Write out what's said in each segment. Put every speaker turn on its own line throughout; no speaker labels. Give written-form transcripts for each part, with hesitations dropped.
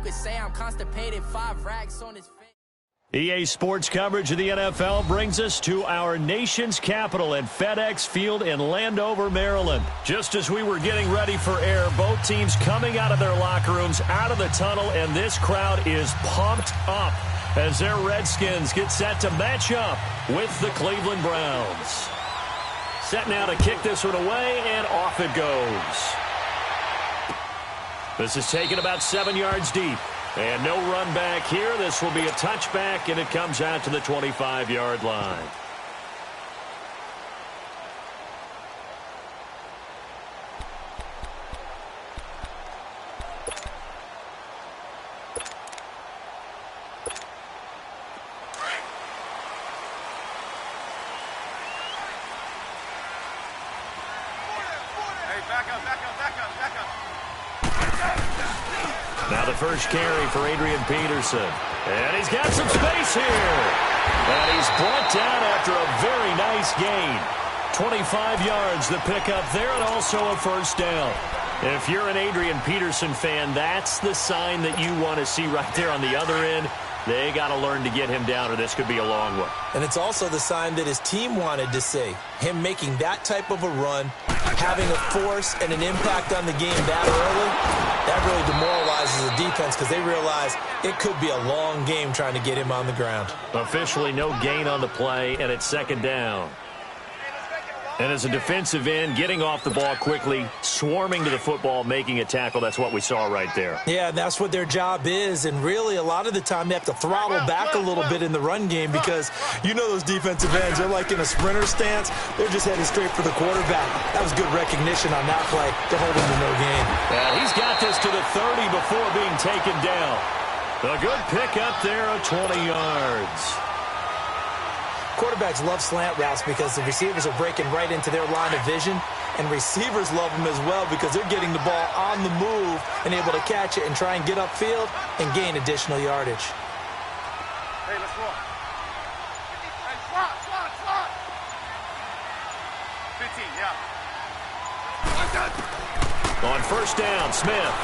could say I'm constipated, 5 racks on his face.
EA Sports coverage of the NFL brings us to our nation's capital at FedEx Field in Landover, Maryland. Just as we were getting ready for air, both teams coming out of their locker rooms, out of the tunnel, and this crowd is pumped up as their Redskins get set to match up with the Cleveland Browns. Set now to kick this one away, and off it goes. This is taken about 7 yards deep. And no run back here. This will be a touchback, and it comes out to the 25-yard line. Now the first carry for Adrian Peterson. And he's got some space here. And he's brought down after a very nice gain. 25 yards, the pickup there, and also a first down. If you're an Adrian Peterson fan, that's the sign that you want to see right there on the other end. They got to learn to get him down, or this could be a long one.
And it's also the sign that his team wanted to see. Him making that type of a run, having a force and an impact on the game that early, that really demoralizes the defense because they realize it could be a long game trying to get him on the ground.
Officially no gain on the play, and it's second down. And as a defensive end, getting off the ball quickly, swarming to the football, making a tackle, that's what we saw right there.
Yeah, that's what their job is, and really a lot of the time they have to throttle back a little bit in the run game because you know those defensive ends, they're like in a sprinter stance. They're just headed straight for the quarterback. That was good recognition on that play to hold him to no gain.
Yeah, he's got this to the 30 before being taken down. A good pickup there of 20 yards.
Quarterbacks love slant routes because the receivers are breaking right into their line of vision, and receivers love them as well because they're getting the ball on the move and able to catch it and try and get upfield and gain additional yardage.
Hey, let's roll. Hey, slot. 15, yeah.
On first down, Smith.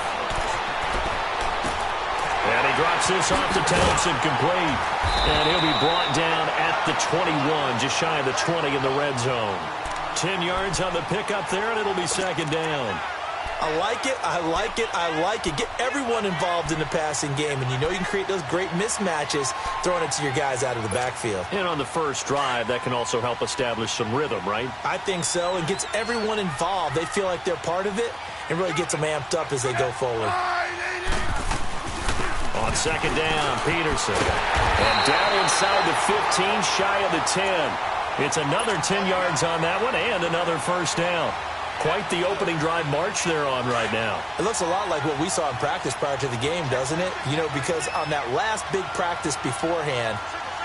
And he drops this off to Townsend, complete. And he'll be brought down at the 21, just shy of the 20 in the red zone. 10 yards on the pickup there, and it'll be second down.
I like it. Get everyone involved in the passing game, and you know you can create those great mismatches throwing it to your guys out of the backfield.
And on the first drive, that can also help establish some rhythm, right?
I think so, and gets everyone involved. They feel like they're part of it, and really gets them amped up as they go forward.
On second down, Peterson. And down inside the 15, shy of the 10. It's another 10 yards on that one and another first down. Quite the opening drive march they're on right now.
It looks a lot like what we saw in practice prior to the game, doesn't it? You know, because on that last big practice beforehand,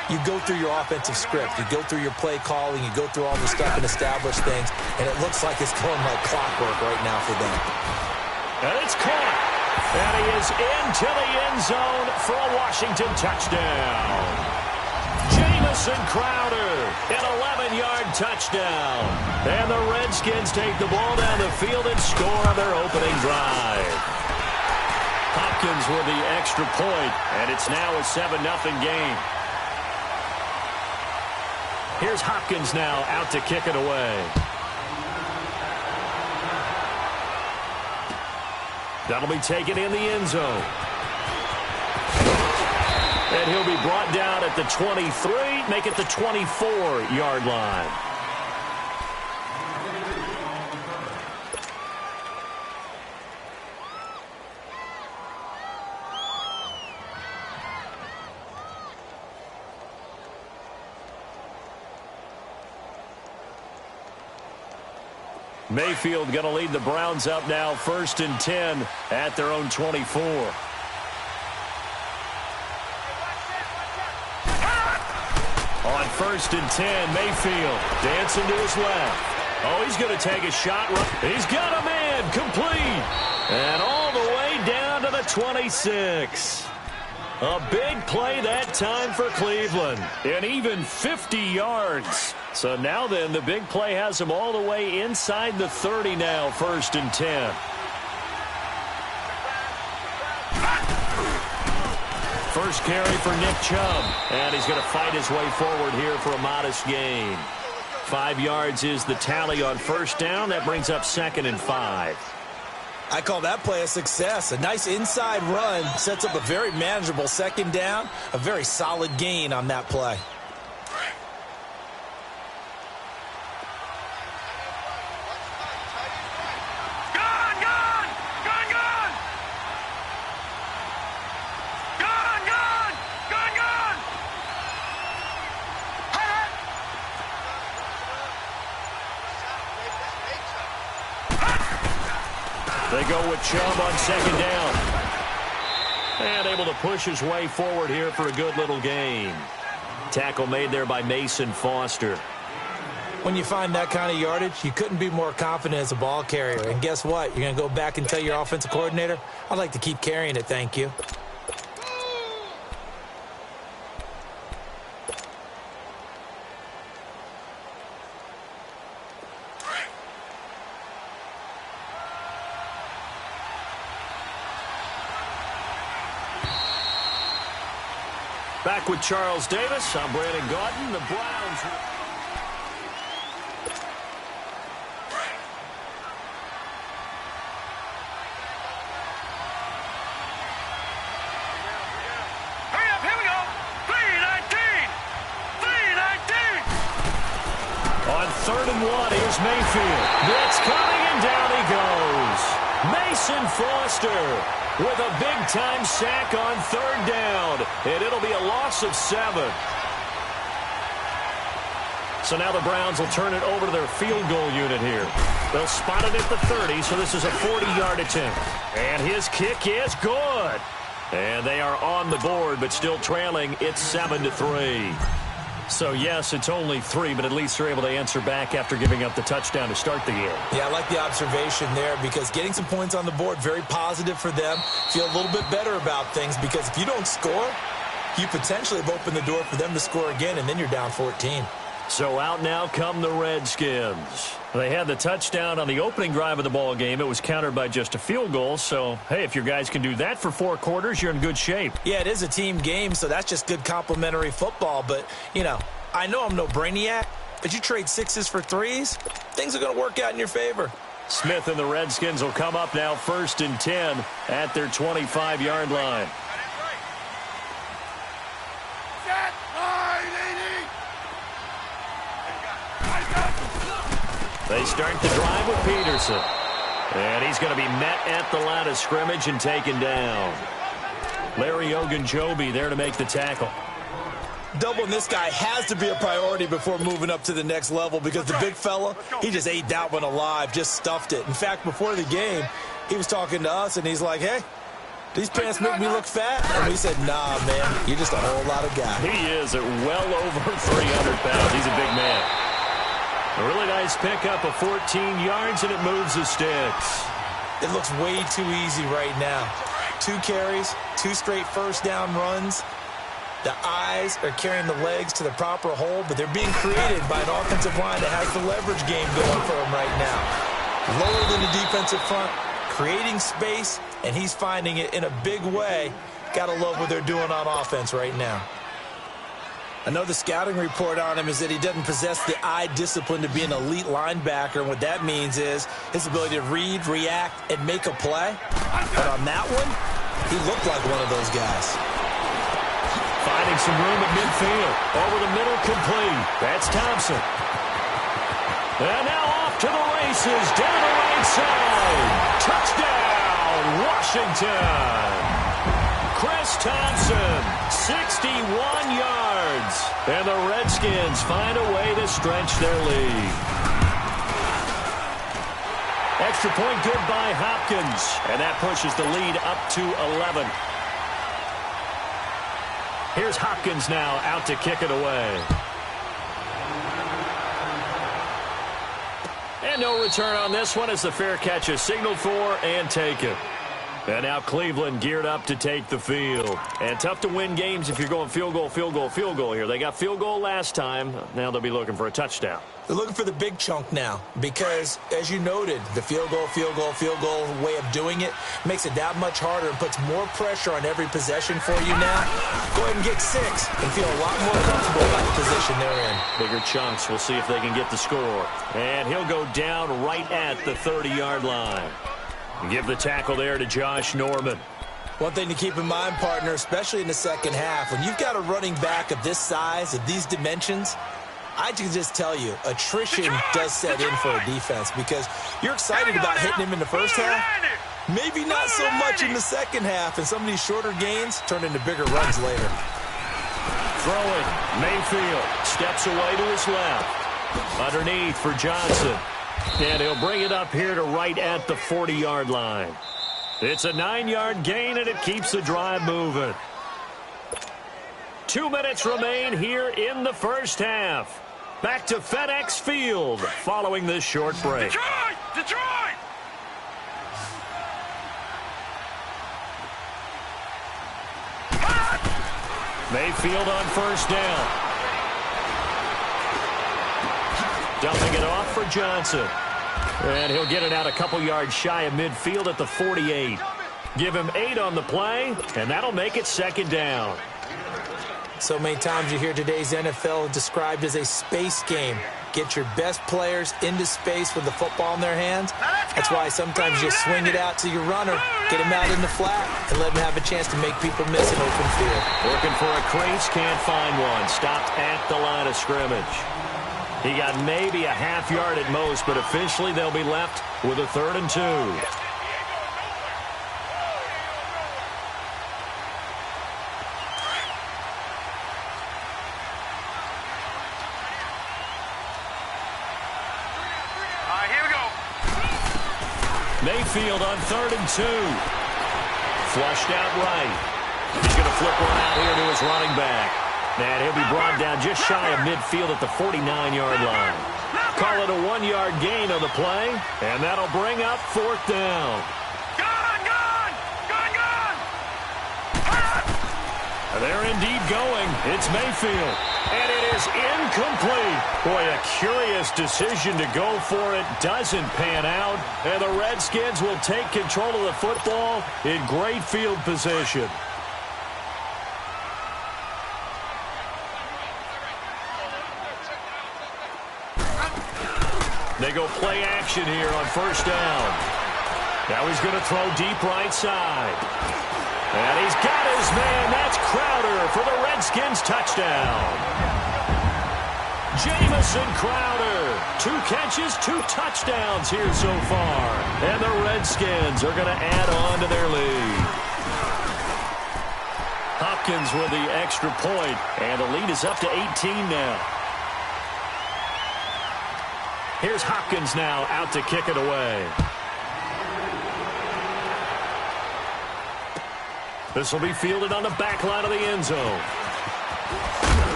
you go through your offensive script. You go through your play calling. You go through all the stuff and establish things. And it looks like it's going like clockwork right now for them.
And it's caught. And he is into the end zone for a Washington touchdown. Jamison Crowder, an 11-yard touchdown. And the Redskins take the ball down the field and score on their opening drive. Hopkins with the extra point, and it's now a 7-0 game. Here's Hopkins now out to kick it away. That'll be taken in the end zone. And he'll be brought down at the 23, make it the 24-yard line. Mayfield going to lead the Browns up now, 1st and 10 at their own 24. On 1st and 10, Mayfield dancing to his left. Oh, he's going to take a shot. He's got a man, complete. And all the way down to the 26. A big play that time for Cleveland. And even 50 yards. So now then, the big play has him all the way inside the 30 now, 1st and 10. First carry for Nick Chubb. And he's going to fight his way forward here for a modest gain. 5 yards is the tally on first down. That brings up 2nd and 5.
I call that play a success. A nice inside run sets up a very manageable 2nd down. A very solid gain on that play.
They go with Chubb on 2nd down. And able to push his way forward here for a good little gain. Tackle made there by Mason Foster.
When you find that kind of yardage, you couldn't be more confident as a ball carrier. And guess what? You're going to go back and tell your offensive coordinator, I'd like to keep carrying it, thank you.
Back with Charles Davis. I'm Brandon Gaudin. The Browns.
Hurry up, here we go. 319. 319.
On 3rd and 1, here's Mayfield. Blitz coming, and down he goes. Mason Foster with a big-time sack on 3rd down. And it'll be a loss of 7. So now the Browns will turn it over to their field goal unit here. They'll spot it at the 30, so this is a 40-yard attempt. And his kick is good. And they are on the board, but still trailing. It's 7-3. So, yes, it's only 3, but at least they're able to answer back after giving up the touchdown to start the game.
Yeah, I like the observation there because getting some points on the board, very positive for them. Feel a little bit better about things because if you don't score, you potentially have opened the door for them to score again, and then you're down 14.
So out now come the Redskins. They had the touchdown on the opening drive of the ball game. It was countered by just a field goal. So, hey, if your guys can do that for 4 quarters, you're in good shape.
Yeah, it is a team game, so that's just good complimentary football. But, you know, I know I'm no brainiac, but you trade 6s for 3s, things are going to work out in your favor.
Smith and the Redskins will come up now 1st and 10 at their 25-yard line.
Set. 980.
They start the drive with Peterson. And he's going to be met at the line of scrimmage and taken down. Larry Ogunjobi there to make the tackle.
Doubling this guy has to be a priority before moving up to the next level because the big fella, he just ate that one alive, just stuffed it. In fact, before the game, he was talking to us, and he's like, hey, these pants make me look fat. And we said, nah, man, you're just a whole lot of guy.
He is at well over 300 pounds. He's a big man. A really nice pickup of 14 yards, and it moves the sticks.
It looks way too easy right now. 2 carries, 2 straight first down runs. The eyes are carrying the legs to the proper hole, but they're being created by an offensive line that has the leverage game going for them right now. Lower than the defensive front, creating space, and he's finding it in a big way. Got to love what they're doing on offense right now. I know the scouting report on him is that he doesn't possess the eye discipline to be an elite linebacker, and what that means is his ability to read, react, and make a play. But on that one, he looked like one of those guys.
Finding some room at midfield. Over the middle, complete. That's Thompson. And now off to the races, down the right side. Touchdown, Washington. Chris Thompson, 61 yards. And the Redskins find a way to stretch their lead. Extra point good by Hopkins. And that pushes the lead up to 11. Here's Hopkins now out to kick it away. And no return on this one as the fair catch is signaled for and taken. And now Cleveland geared up to take the field. And tough to win games if you're going field goal, field goal, field goal here. They got field goal last time. Now they'll be looking for a touchdown.
They're looking for the big chunk now because, as you noted, the field goal way of doing it makes it that much harder and puts more pressure on every possession for you now. Go ahead and get 6 and feel a lot more comfortable about the position they're in.
Bigger chunks. We'll see if they can get the score. And he'll go down right at the 30-yard line. Give the tackle there to Josh Norman.
One thing to keep in mind, partner, especially in the second half, when you've got a running back of this size, of these dimensions, I can just tell you, attrition does set in for a defense because you're excited about hitting him in the first half. Maybe not so much in the second half, and some of these shorter gains turn into bigger runs later.
Throwing, Mayfield steps away to his left. Underneath for Johnson. And he'll bring it up here to right at the 40-yard line. It's a 9-yard gain, and it keeps the drive moving. 2 minutes remain here in the first half. Back to FedEx Field following this short break.
Detroit! Detroit!
Mayfield on first down. Dumping it off for Johnson. And he'll get it out a couple yards shy of midfield at the 48. Give him 8 on the play, and that'll make it second down.
So many times you hear today's NFL described as a space game. Get your best players into space with the football in their hands. That's why sometimes you swing it out to your runner, get him out in the flat, and let him have a chance to make people miss an open field.
Looking for a crease, can't find one. Stopped at the line of scrimmage. He got maybe a half yard at most, but officially they'll be left with a 3rd and 2.
Here we go.
Mayfield on 3rd and 2. Flushed out right. He's going to flip one out here to his running back. And he'll be brought down just shy of midfield at the 49-yard line. Call it a 1-yard gain on the play, and that'll bring up 4th down. They're indeed going. It's Mayfield. And it is incomplete. Boy, a curious decision to go for it. Doesn't pan out. And the Redskins will take control of the football in great field position. They go play action here on first down. Now he's going to throw deep right side. And he's got his man. That's Crowder for the Redskins touchdown. Jamison Crowder. 2 catches, 2 touchdowns here so far. And the Redskins are going to add on to their lead. Hopkins with the extra point. And the lead is up to 18 now. Here's Hopkins now out to kick it away. This will be fielded on the back line of the end zone.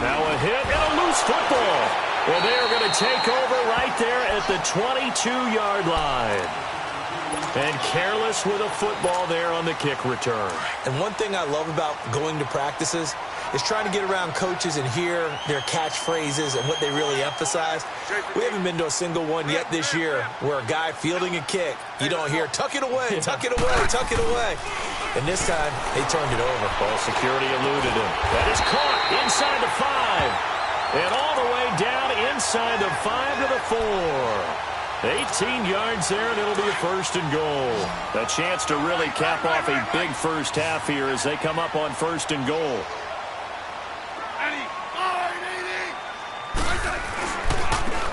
Now a hit and a loose football. Well, they're going to take over right there at the 22-yard line. And careless with a football there on the kick return.
And one thing I love about going to practices is trying to get around coaches and hear their catchphrases and what they really emphasize. We haven't been to a single one yet this year where a guy fielding a kick, you don't hear, tuck it away, tuck it away, tuck it away. And this time, they turned it over.
Ball security eluded him. That is caught inside the 5. And all the way down inside the 5 to the 4. 18 yards there, and it'll be a 1st and goal. A chance to really cap off a big first half here as they come up on 1st and goal.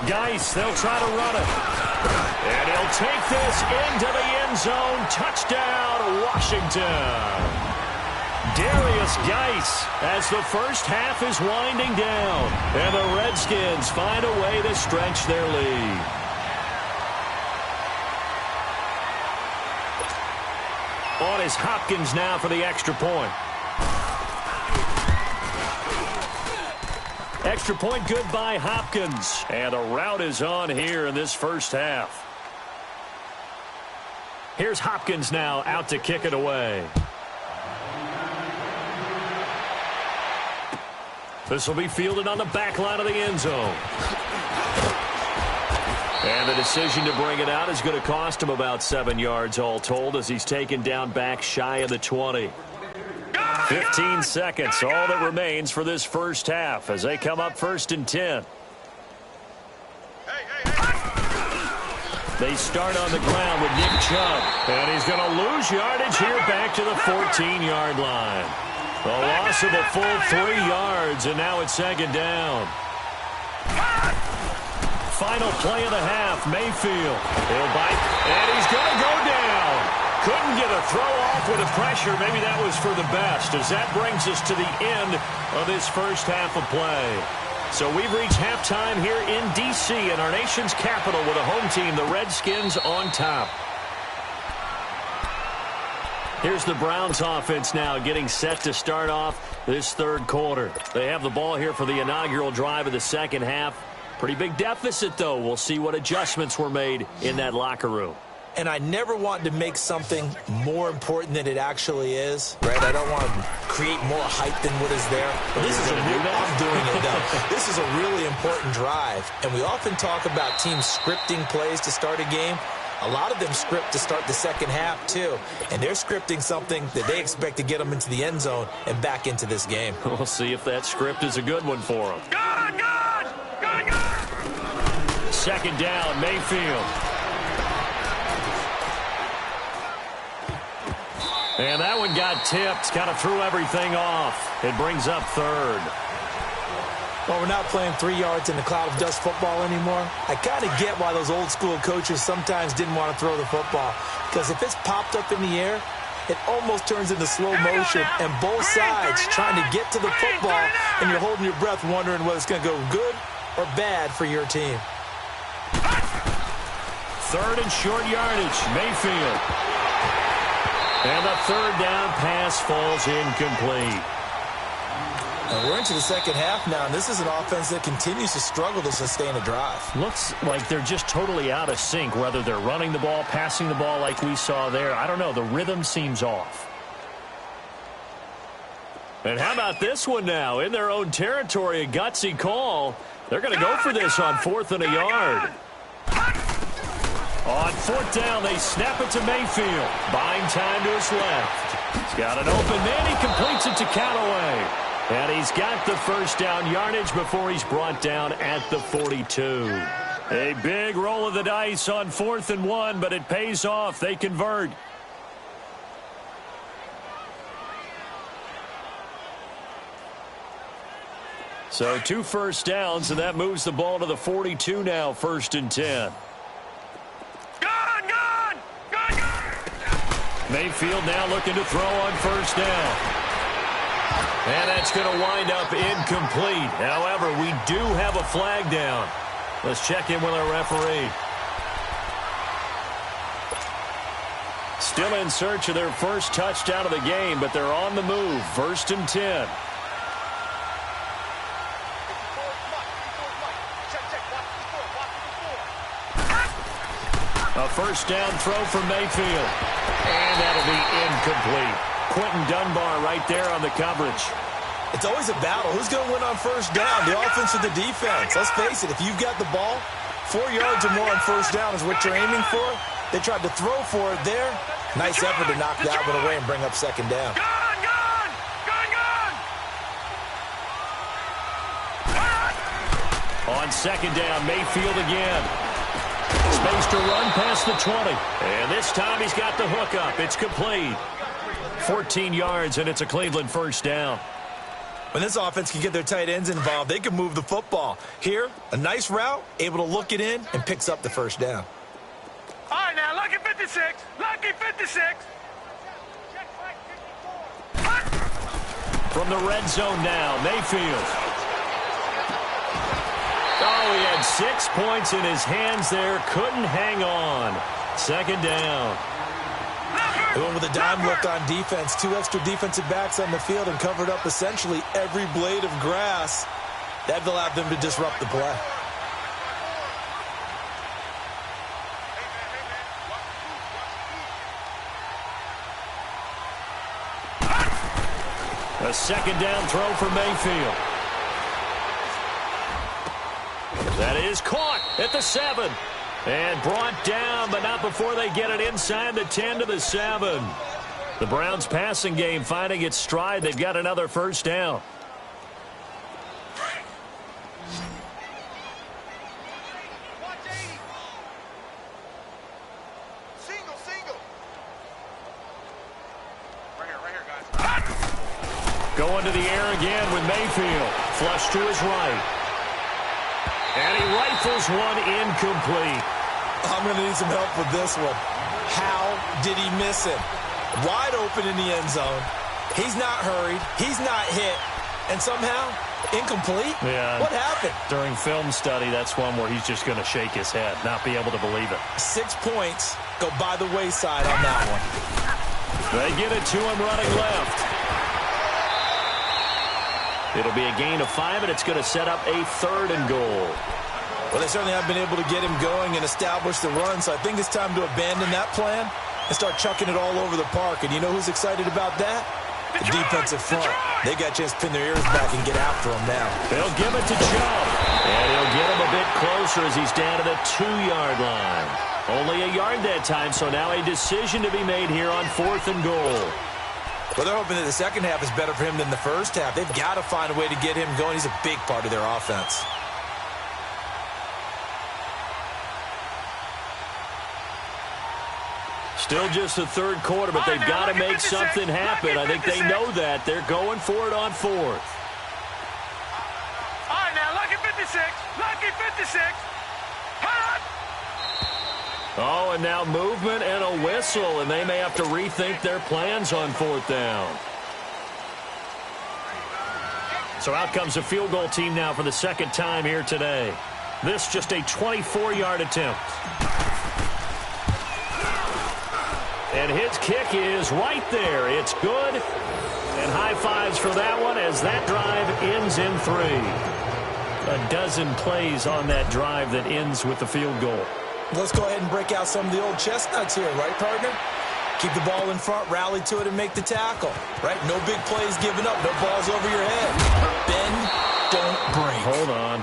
Geis, they'll try to run it. And he'll take this into the end zone. Touchdown, Washington. Darius Geis as the first half is winding down. And the Redskins find a way to stretch their lead. On is Hopkins now for the extra point. Extra point good by Hopkins. And a rout is on here in this first half. Here's Hopkins now out to kick it away. This will be fielded on the back line of the end zone. And the decision to bring it out is going to cost him about 7 yards all told as he's taken down back shy of the 20. 15 seconds, all that remains for this first half as they come up 1st and 10. They start on the ground with Nick Chubb. And he's going to lose yardage here back to the 14-yard line. A loss of a full 3 yards, and now it's 2nd down. Final play of the half, Mayfield. He'll bite, and he's going to go down. Couldn't get a throw off with the pressure. Maybe that was for the best, as that brings us to the end of this first half of play. So we've reached halftime here in D.C. in our nation's capital with a home team, the Redskins, on top. Here's the Browns offense now getting set to start off this third quarter. They have the ball here for the inaugural drive of the second half. Pretty big deficit, though. We'll see what adjustments were made in that locker room.
And I never want to make something more important than it actually is, right? I don't want to create more hype than what is there. But this is I'm doing it, though. This is a really important drive. And we often talk about teams scripting plays to start a game. A lot of them script to start the second half, too. And they're scripting something that they expect to get them into the end zone and back into this game.
We'll see if that script is a good one for them.
Good, good, good, good.
2nd down, Mayfield. And that one got tipped, kind of threw everything off. It brings up 3rd.
Well, we're not playing 3 yards in the cloud of dust football anymore. I kind of get why those old school coaches sometimes didn't want to throw the football. Because if it's popped up in the air, it almost turns into slow motion. And both sides trying to get to the football, and you're holding your breath wondering whether it's going to go good or bad for your team.
3rd and short yardage, Mayfield. And the 3rd down pass falls incomplete.
And we're into the second half now, and this is an offense that continues to struggle to sustain a drive.
Looks like they're just totally out of sync, whether they're running the ball, passing the ball like we saw there. I don't know. The rhythm seems off. And how about this one now? In their own territory, a gutsy call. They're going to go for this on 4th and a yard. On 4th down, they snap it to Mayfield. Buying time to his left. He's got an open man. He completes it to Callaway. And he's got the 1st down yardage before he's brought down at the 42. A big roll of the dice on 4th and 1, but it pays off. They convert. So 2 first downs, and that moves the ball to the 42 now, 1st and 10. Mayfield now looking to throw on 1st down. And that's going to wind up incomplete. However, we do have a flag down. Let's check in with our referee. Still in search of their first touchdown of the game, but they're on the move. 1st and 10. A 1st down throw for Mayfield. And that'll be incomplete. Quentin Dunbar right there on the coverage.
It's always a battle. Who's going to win on 1st down? The offense or the defense? Let's face it, if you've got the ball, 4 yards or more on 1st down is what you're aiming for. They tried to throw for it there. Nice effort to knock that one away and bring up 2nd down.
On 2nd down, Mayfield again. Space to run past the 20. And this time he's got the hook up. It's complete. 14 yards, and it's a Cleveland 1st down.
When this offense can get their tight ends involved, they can move the football. Here, a nice route, able to look it in, and picks up the 1st down.
All right, now, lucky 56. Lucky 56.
From the red zone now, Mayfield. Oh, he had 6 points in his hands there. Couldn't hang on. 2nd down.
Going with a dime look on defense. 2 extra defensive backs on the field and covered up essentially every blade of grass. That allowed them to disrupt the play.
A second down throw for Mayfield. That is caught at the 7. And brought down, but not before they get it inside the 10 to the 7. The Browns passing game finding its stride. They've got another first down. Going to the air again with Mayfield. Flush to his right. And he rifles one incomplete.
I'm going to need some help with this one. How did he miss it? Wide open in the end zone. He's not hurried. He's not hit. And somehow, incomplete?
Yeah.
What happened?
During film study, that's one where he's just going to shake his head, not be able to believe it.
6 points go by the wayside on that one.
They get it to him running left. It'll be a gain of 5, and it's going to set up a 3rd and goal.
Well, they certainly have been able to get him going and establish the run, so I think it's time to abandon that plan and start chucking it all over the park. And you know who's excited about that? The defensive front. They got a chance to pin their ears back and get after him now.
They'll give it to Chubb. And he'll get him a bit closer as he's down to the 2-yard line. Only a yard that time, so now a decision to be made here on 4th and goal.
Well, they're hoping that the second half is better for him than the first half. They've got to find a way to get him going. He's a big part of their offense.
Still just the 3rd quarter, but they've got to make something happen. I think they know that. They're going for it on 4th.
All right, now, lucky 56. Lucky 56. Hot.
Oh, and now movement and a whistle, and they may have to rethink their plans on 4th down. So out comes a field goal team now for the 2nd time here today. This just a 24-yard attempt. And his kick is right there. It's good. And high fives for that one as that drive ends in 3. A dozen plays on that drive that ends with the field goal.
Let's go ahead and break out some of the old chestnuts here, right, partner? Keep the ball in front, rally to it, and make the tackle, right? No big plays given up, no balls over your head. Bend, don't break.
Hold on.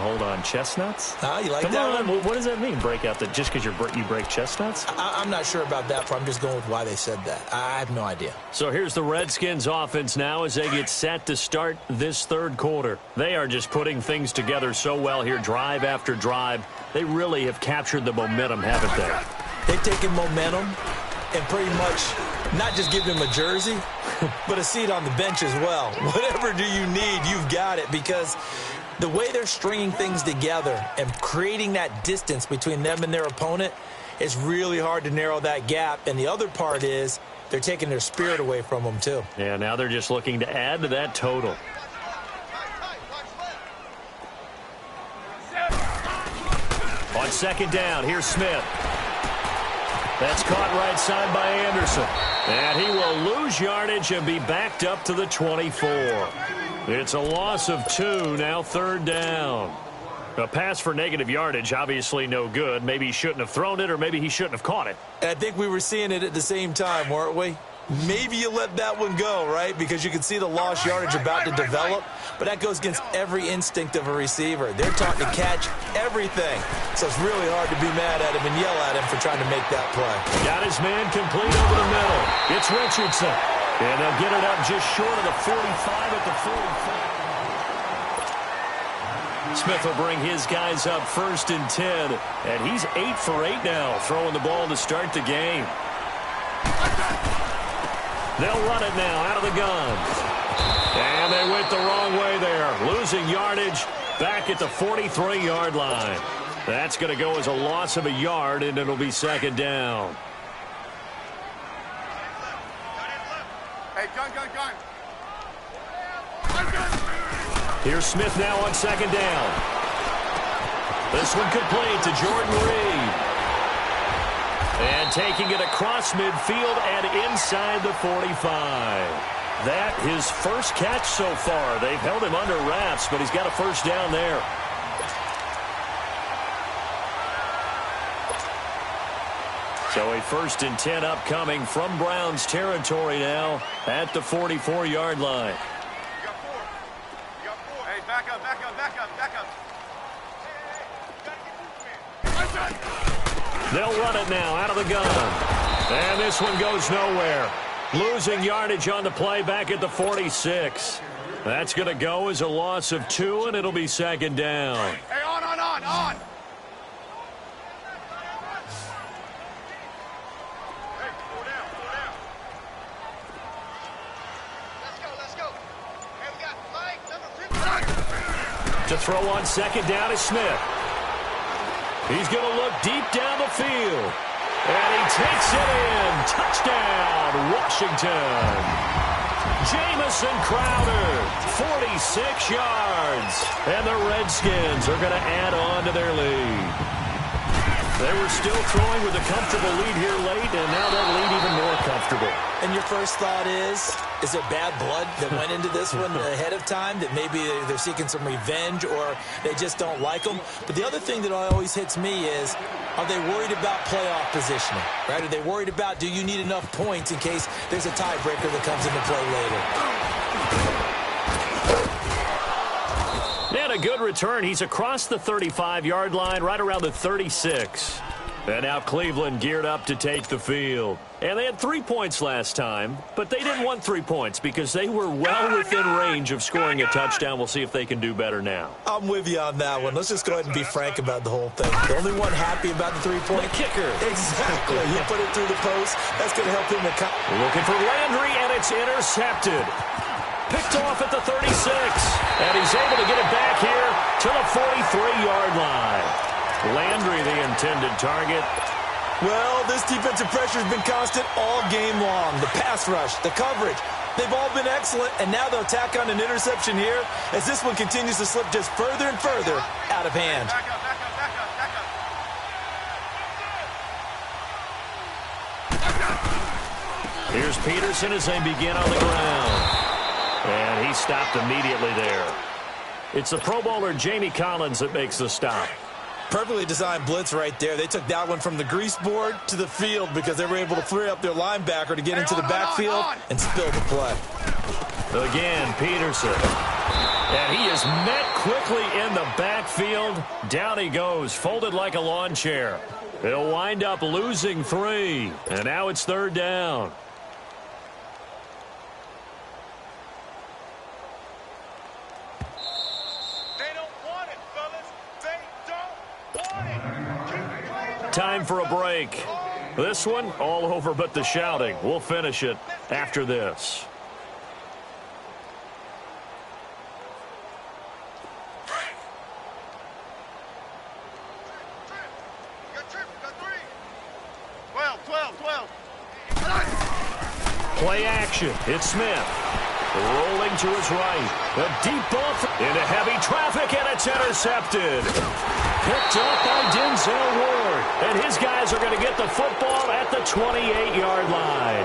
Chestnuts?
You like
Come
that
on.
one?
What does that mean, break out? That just because you break chestnuts?
I'm not sure about that part. I'm just going with why they said that. I have no idea.
So here's the Redskins offense now as they get set to start this 3rd quarter. They are just putting things together so well here, drive after drive. They really have captured the momentum, haven't they?
They've taken momentum and pretty much not just give him a jersey, but a seat on the bench as well. Whatever do you need, you've got it, because the way they're stringing things together and creating that distance between them and their opponent is really hard to narrow that gap. And the other part is they're taking their spirit away from them, too.
Yeah, now they're just looking to add to that total. On 2nd down, here's Smith. That's caught right side by Anderson. And he will lose yardage and be backed up to the 24. It's a loss of 2, now 3rd down. A pass for negative yardage, obviously no good. Maybe he shouldn't have thrown it, or maybe he shouldn't have caught it.
I think we were seeing it at the same time, weren't we? Maybe you let that one go, right? Because you can see the lost yardage about to develop. But that goes against every instinct of a receiver. They're taught to catch everything. So it's really hard to be mad at him and yell at him for trying to make that play.
Got his man complete over the middle. It's Richardson. And they'll get it up just short of the 45 at the 45. Smith will bring his guys up 1st and 10. And he's 8 for 8 now, throwing the ball to start the game. They'll run it now out of the gun. And they went the wrong way there. Losing yardage back at the 43-yard line. That's going to go as a loss of a yard, and it'll be 2nd down.
Hey, gun.
Here's Smith now on 2nd down. This one complete to Jordan Reed. And taking it across midfield and inside the 45. That his first catch so far. They've held him under wraps, but he's got a first down there. So a 1st and 10 upcoming from Browns territory now at the 44-yard line.
Hey, back up.
They'll run it now out of the gun. And this one goes nowhere. Losing yardage on the play back at the 46. That's going to go as a loss of 2, and it'll be second down.
Hey, on. Hey, pull down. Let's go. Hey, we got Mike, number 50.
To throw on second down is Smith. He's going to look deep down the field. And he takes it in. Touchdown, Washington. Jamison Crowder, 46 yards. And the Redskins are going to add on to their lead. They were still throwing with a comfortable lead here late, and now that lead even more comfortable.
And your first thought is there bad blood that went into this one ahead of time, that maybe they're seeking some revenge or they just don't like them? But the other thing that always hits me is, are they worried about playoff positioning, right? Are they worried about, do you need enough points in case there's a tiebreaker that comes into play later?
And a good return. He's across the 35-yard line, right around the 36. And now Cleveland geared up to take the field. And they had 3 points last time, but they didn't want 3 points because they were well within range of scoring a touchdown. We'll see if they can do better now.
I'm with you on that one. Let's just go ahead and be frank about the whole thing. The only one happy about the 3-point
kicker.
Exactly. You put it through the post. That's going to help him.
Looking for Landry, and it's intercepted. Picked off at the 36, and he's able to get it back here to the 43-yard line. Landry, the intended target.
Well, this defensive pressure has been constant all game long. The pass rush, the coverage, they've all been excellent, and now they'll tack on an interception here as this one continues to slip just further and further out of hand.
Back up.
Here's Peterson as they begin on the ground. And he stopped immediately there. It's the Pro Bowler Jamie Collins that makes the stop.
Perfectly designed blitz right there. They took that one from the grease board to the field because they were able to free up their linebacker to get into the backfield and spill the play.
Again, Peterson. And he is met quickly in the backfield. Down he goes, folded like a lawn chair. They'll wind up losing 3. And now it's third down. Time for a break. This one, all over but the shouting. We'll finish it after this. Play action. It's Smith. Rolling to his right. A deep ball into heavy traffic, and it's intercepted. Picked up by Denzel Ward. And his guys are going to get the football at the 28-yard line.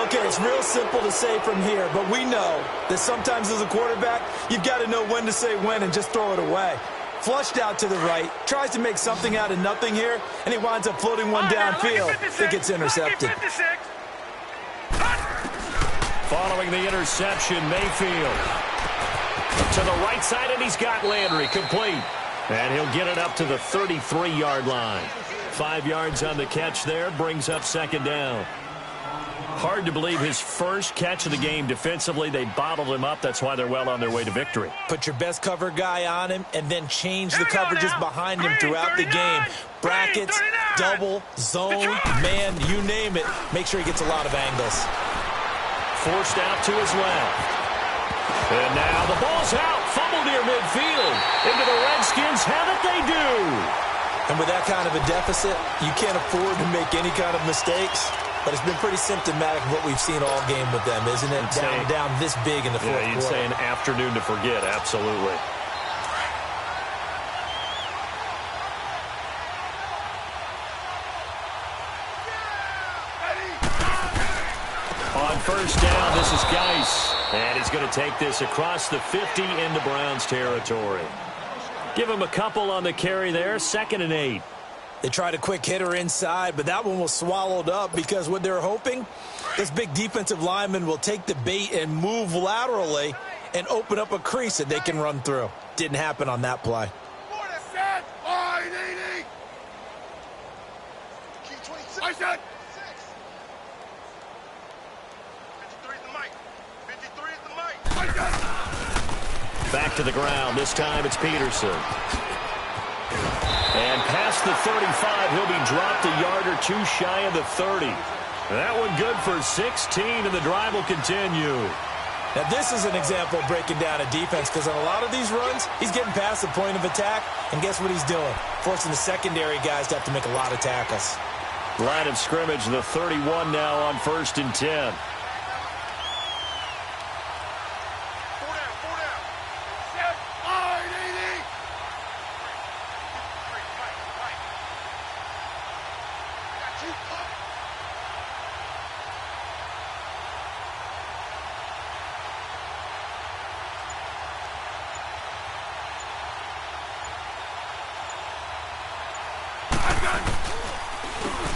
Okay, it's real simple to say from here, but we know that sometimes as a quarterback, you've got to know when to say when and just throw it away. Flushed out to the right, tries to make something out of nothing here, and he winds up floating one downfield that gets intercepted.
Following the interception, Mayfield to the right side, and he's got Landry complete. And he'll get it up to the 33-yard line. 5 yards on the catch there, brings up second down. Hard to believe his first catch of the game defensively. They bottled him up. That's why they're well on their way to victory.
Put your best cover guy on him and then change the coverages behind him throughout the game. Brackets, double, zone, man, you name it. Make sure he gets a lot of angles.
Forced out to his left. And now the ball's out. Fumble near midfield. Into the Redskins. Have it they do.
And with that kind of a deficit, you can't afford to make any kind of mistakes. But it's been pretty symptomatic of what we've seen all game with them, isn't it? Down this big in the fourth quarter.
You'd say an afternoon to forget. Absolutely. On first down, this is Geis. And he's going to take this across the 50 into Browns territory. Give him a couple on the carry there. 2nd and 8.
They tried a quick hitter inside, but that one was swallowed up because what they're hoping, this big defensive lineman will take the bait and move laterally and open up a crease that they can run through. Didn't happen on that play.
Set. I said. 53 is the mic. 53 is the mic.
Back to the ground. This time it's Peterson. And past the 35, he'll be dropped a yard or two shy of the 30. That one good for 16, and the drive will continue.
Now, this is an example of breaking down a defense, because on a lot of these runs, he's getting past the point of attack, and guess what he's doing? Forcing the secondary guys to have to make a lot of tackles.
Line of scrimmage, the 31 now on 1st and 10.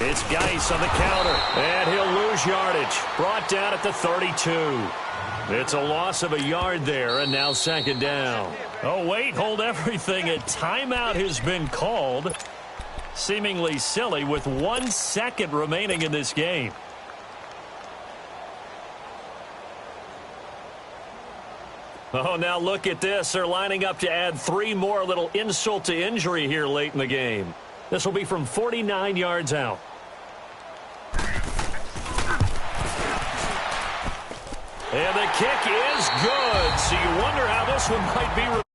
It's Geis on the counter, and he'll lose yardage. Brought down at the 32. It's a loss of a yard there, and now 2nd down. Oh, wait, hold everything. A timeout has been called. Seemingly silly with 1 second remaining in this game. Oh, now look at this. They're lining up to add 3 more. A little insult to injury here late in the game. This will be from 49 yards out. And the kick is good. So you wonder how this one might be.